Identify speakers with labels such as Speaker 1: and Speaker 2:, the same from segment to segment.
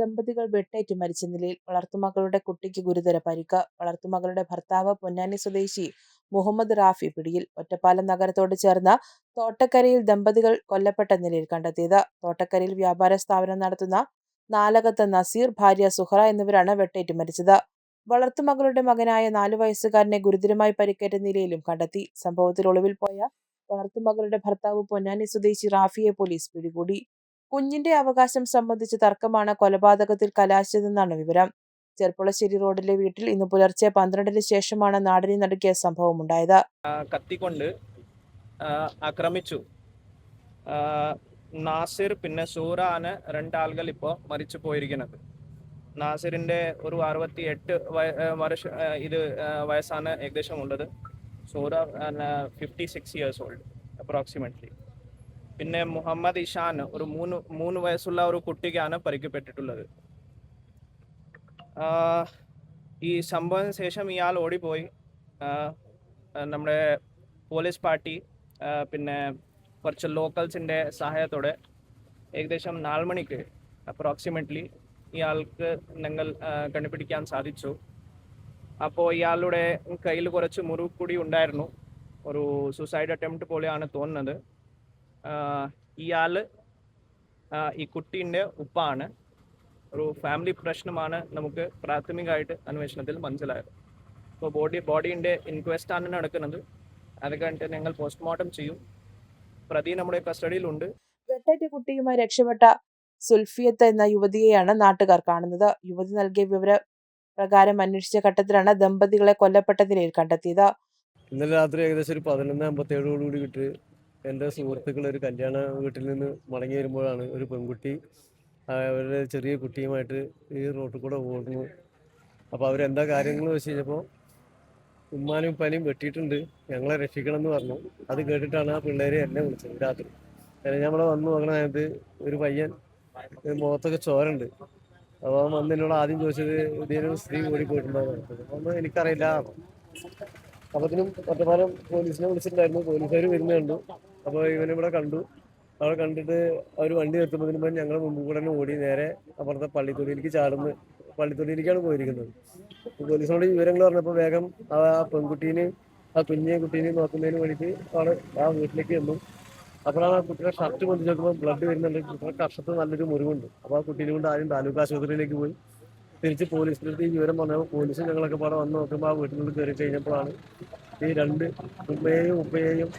Speaker 1: ദമ്പതികൾ വെട്ടേറ്റ് മരിച്ച നിലയിൽ. വളർത്തുമകളുടെ കുട്ടിക്ക് ഗുരുതര പരിക്ക്. വളർത്തുമകളുടെ ഭർത്താവ് പൊന്നാനി സ്വദേശി മുഹമ്മദ് റാഫി പിടിയിൽ. ഒറ്റപ്പാലം നഗരത്തോട് ചേർന്ന തോട്ടക്കരയിൽ ദമ്പതികൾ കൊല്ലപ്പെട്ട നിലയിൽ കണ്ടെത്തിയത്. തോട്ടക്കരയിൽ വ്യാപാര സ്ഥാപനം നടത്തുന്ന നാലകത്ത് നസീർ, ഭാര്യ സുഹറ എന്നിവരാണ് വെട്ടേറ്റ് മരിച്ചത്. വളർത്തുമകളുടെ മകനായ 4 വയസ്സുകാരനെ ഗുരുതരമായി പരിക്കേറ്റ നിലയിലും കണ്ടെത്തി. സംഭവത്തിൽ ഒളിവിൽ പോയ വളർത്തുമകളുടെ ഭർത്താവ് പൊന്നാനി സ്വദേശി റാഫിയെ പോലീസ് പിടികൂടി. കുഞ്ഞിന്റെ അവകാശം സംബന്ധിച്ച തർക്കമാണ് കൊലപാതകത്തിൽ കലാശിച്ചതെന്നാണ് വിവരം. ചെർപ്പുളശ്ശേരി റോഡിലെ വീട്ടിൽ ഇന്ന് പുലർച്ചെ 12-ന് ശേഷമാണ് നാടിനെ നടുക്കിയ സംഭവമുണ്ടായത്.
Speaker 2: കത്തിക്കൊണ്ട് ആക്രമിച്ചു. നാസിർ പിന്നെ സൂറ ആണ് രണ്ടാളുകൾ ഇപ്പോൾ മരിച്ചു പോയിരിക്കുന്നത്. നാസിറിൻ്റെ ഒരു 68 വയസ്സാണ് ഏകദേശം ഉള്ളത്. സൂറ 56 years old അപ്രോക്സിമേറ്റ്ലി. പിന്നെ മുഹമ്മദ് ഇഷാൻ ഒരു മൂന്ന് വയസ്സുള്ള ഒരു കുട്ടിക്കാണ് പരിക്കപ്പെട്ടിട്ടുള്ളത്. ഈ സംഭവത്തിന് ശേഷം ഇയാൾ ഓടിപ്പോയി. നമ്മുടെ പോലീസ് പാർട്ടി പിന്നെ കുറച്ച് ലോക്കൽസിൻ്റെ സഹായത്തോടെ ഏകദേശം 4 മണിക്ക് അപ്രോക്സിമേറ്റ്ലി ഇയാൾക്ക് ഞങ്ങൾ കണ്ടുപിടിക്കാൻ സാധിച്ചു. അപ്പോൾ ഇയാളുടെ കയ്യിൽ കുറച്ച് മുറിവ് കൂടി ഉണ്ടായിരുന്നു. ഒരു സൂസൈഡ് അറ്റംപ്റ്റ് പോലെയാണ് തോന്നുന്നത്. ഇയാൾ ഈ കുട്ടീൻ്റെ ഉപ്പാണ്. ഒരു ഫാമിലി പ്രശ്നമാണ് നമുക്ക് പ്രാഥമികമായിട്ട് അന്വേഷണത്തിൽ മനസ്സിലായത്. ഇപ്പോൾ ബോഡീൻ്റെ ഇൻക്വസ്റ്റാണ് നടക്കുന്നത്. അത് കഴിഞ്ഞിട്ട് ഞങ്ങൾ പോസ്റ്റ്മോർട്ടം ചെയ്യും. പ്രതി നമ്മുടെ കസ്റ്റഡിയിലുണ്ട്.
Speaker 1: വെട്ടേറ്റ കുട്ടിയുമായി രക്ഷപ്പെട്ട സുൽഫിയത്ത് എന്ന യുവതിയെയാണ് നാട്ടുകാർ കാണുന്നത്. യുവതി നൽകിയ വിവരപ്രകാരം അന്വേഷിച്ച ഘട്ടത്തിലാണ് ദമ്പതികളെ കൊല്ലപ്പെട്ട നിലയിൽ കണ്ടെത്തിയത്.
Speaker 3: ഇന്നലെ രാത്രി ഏകദേശം ഒരു 11:57 കിട്ടി എൻ്റെ സുഹൃത്തുക്കൾ ഒരു കല്യാണ വീട്ടിൽ നിന്ന് മടങ്ങി വരുമ്പോഴാണ് ഒരു പെൺകുട്ടി അവരുടെ ചെറിയ കുട്ടിയുമായിട്ട് ഈ റോട്ടിൽ കൂടെ ഓടുന്നു. അപ്പോൾ അവരെന്താ കാര്യങ്ങൾ വെച്ച് കഴിഞ്ഞപ്പോൾ ഉമ്മാനും ഉപ്പാനും വെട്ടിയിട്ടുണ്ട്, ഞങ്ങളെ രക്ഷിക്കണം എന്ന് പറഞ്ഞു. അത് കേട്ടിട്ടാണ് ആ പിള്ളേരെ എന്നെ വിളിച്ചത് രാത്രി. ഞമ്മളെ വന്ന് നോക്കണ നേരത്ത് ഒരു പയ്യൻ മുഖത്തൊക്കെ ചോരുണ്ട്. അപ്പോൾ അവൻ വന്ന് എന്നോട് ആദ്യം ചോദിച്ചത് ഇതിനൊരു സ്ത്രീ ഓടി പോയിട്ടുണ്ടാകുന്നത്. അതൊന്നും എനിക്കറിയില്ല. അപ്പത്തിനും ഒറ്റപ്പാലം പോലീസിനെ വിളിച്ചിട്ടുണ്ടായിരുന്നു. പോലീസുകാർ വരുന്നത് കണ്ടു. അപ്പോൾ ഇവനിവിടെ കണ്ടു. അവിടെ കണ്ടിട്ട് അവർ വണ്ടി നിർത്തുന്നതിന് മുമ്പ് ഞങ്ങൾ മുമ്പ് കൂടെ തന്നെ ഓടി നേരെ അപ്പുറത്തെ പള്ളിത്തൊടിയിലേക്കാണ് പോയിരിക്കുന്നത്. പോലീസിനോട് വിവരങ്ങൾ പറഞ്ഞപ്പോൾ വേഗം ആ പെൺകുട്ടീനെയും ആ കുഞ്ഞിയെ കുട്ടീനെയും നോക്കുന്നതിന് വേണ്ടിയിട്ട് ആണ് ആ വീട്ടിലേക്ക് വന്നു. അപ്പോഴാണ് ആ കുട്ടിയുടെ ഷർട്ട് പൊന്തിച്ച് നോക്കുമ്പോൾ ബ്ലഡ് വരുന്നുണ്ട്. കുട്ടിയുടെ കർഷത്ത് നല്ലൊരു മുറിവുണ്ട്. അപ്പോൾ ആ കുട്ടീനെ കൊണ്ട് ആദ്യം താലൂക്ക് ആശുപത്രിയിലേക്ക് പോയി. തിരിച്ച് പോലീസിനടുത്ത് ഈ വിവരം പറഞ്ഞപ്പോൾ പോലീസും ഞങ്ങളൊക്കെ പാടെ വന്ന് നോക്കുമ്പോൾ ആ വീട്ടിനുള്ളിൽ കയറി കഴിഞ്ഞപ്പോഴാണ് ഈ 2 ഉമ്മയെയും ഉപ്പയെയും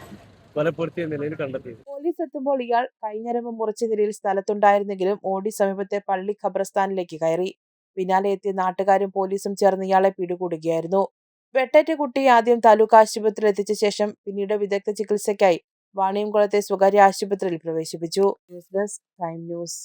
Speaker 3: കൊലപ്പെടുത്തിയ നിലയിൽ കണ്ടെത്തിയത്.
Speaker 1: പോലീസ് എത്തുമ്പോൾ ഇയാൾ കൈഞ്ഞരമ്പ് മുറിച്ച നിലയിൽ സ്ഥലത്തുണ്ടായിരുന്നെങ്കിലും ഓടി സമീപത്തെ പള്ളി ഖബർസ്ഥാനിലേക്ക് കയറി. പിന്നാലെ എത്തിയ നാട്ടുകാരും പോലീസും ചേർന്ന് ഇയാളെ പിടികൂടുകയായിരുന്നു. വെട്ടേറ്റ കുട്ടിയെ ആദ്യം താലൂക്ക് ആശുപത്രിയിൽ എത്തിച്ച ശേഷം പിന്നീട് വിദഗ്ധ ചികിത്സയ്ക്കായി വാണിയംകുളത്തെ സ്വകാര്യ ആശുപത്രിയിൽ പ്രവേശിപ്പിച്ചു. News desk, prime news.